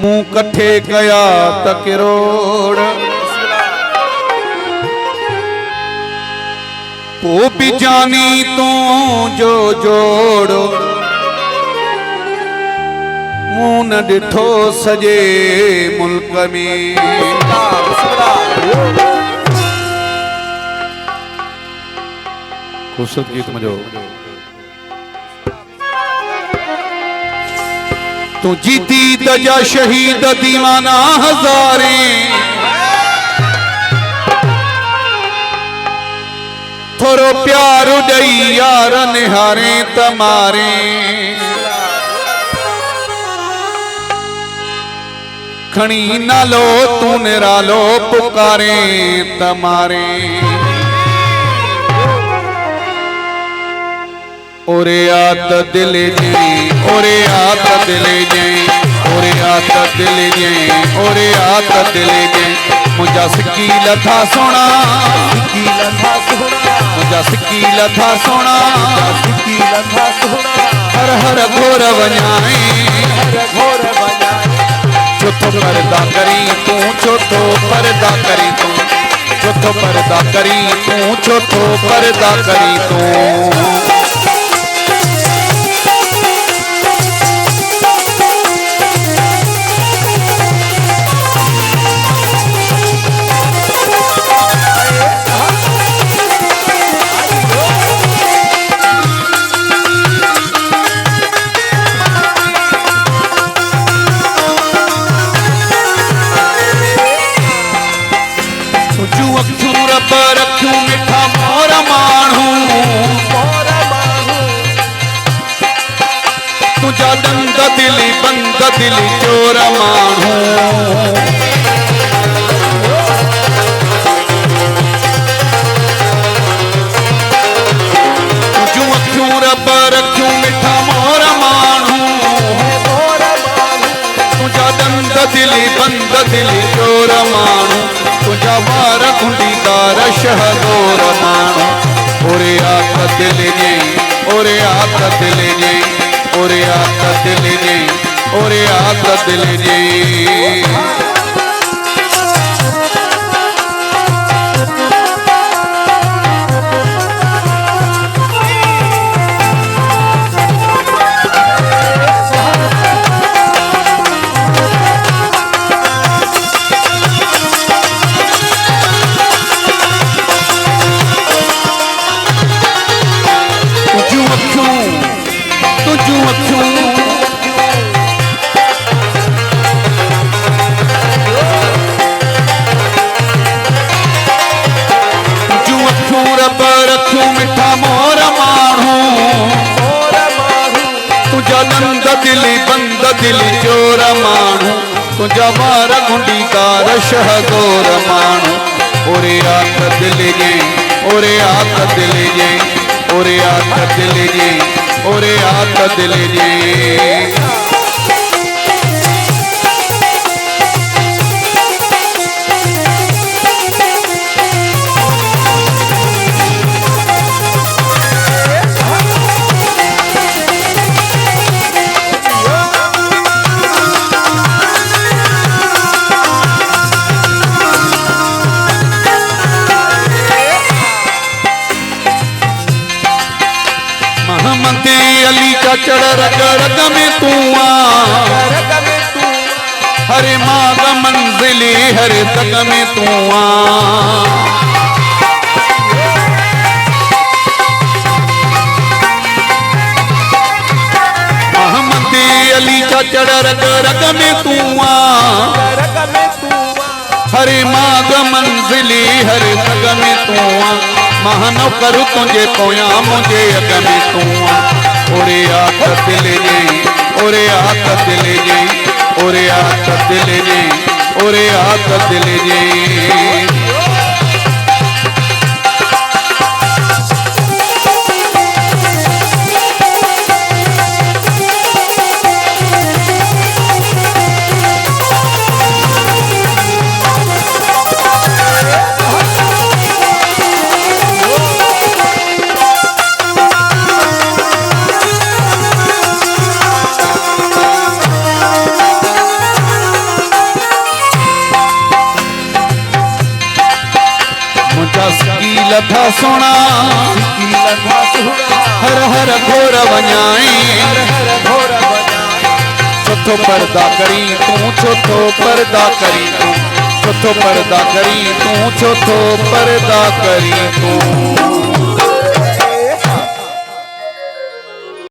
मुंह कट्ठे गया तकरोड़ वो भी जानी तू जो जोड़ मुंह न डिठो सजे मुल्क में खूबसूरत गीत मजो तू जीती दजा शहीद दीवाना हजारे थोरो प्यार उड़ई यार निहारे तमारे खणी नालो तू निरालो पुकारे तमारे ओरे आत दिल जी ओरे आत दिल जी ओरे आत दिल जी ओरे आत दिल जी मुझा सिकील था सोना मुझा सिकील था सोना हर हर घोर वञाए चौथो पर्दा करी तू चौथो पर्दा करी तू चौथो पर्दा करी तू चौथो पर्दा करी तू तुझा दंद दिली बंद दिली चोर मानू तुझू अखियूं रब रखियूं मिठा मोर मानू तुझा दंद दिली बंद दिली चोर मानू तुझा वार गुंडीदार शहदोर मानू ओरे आत दिल जी ओरे आत दिल जी ओरे आत दिल जी ओरे आत दिल जी दिली बंद दिली चोर मानू तुझा वार गुंडीदार शहदोर मानू ओरे आत दिल जी ओरे आत दिल जी ओरे आत दिल जी ओरे आत दिल जी अली का चढ़ रग रग में तू हरे माग मंजिली हरे तक में तू मोहम्मद अली का चढ़ रग रग में तू हरे माग मंजिली हरे तक में तू महानो करू तुझे पोया मुझे अग में तू ओरे आत दिल जी ओरे आत दिल जी ओरे आत दिल जी ओरे आत दिल जी लथा सुना हर हर घोर वञाई चौथो पर्दा करी तू चौथो पर्दा करी तू चौथो पर्दा करी तू चौथो पर्दा करी तू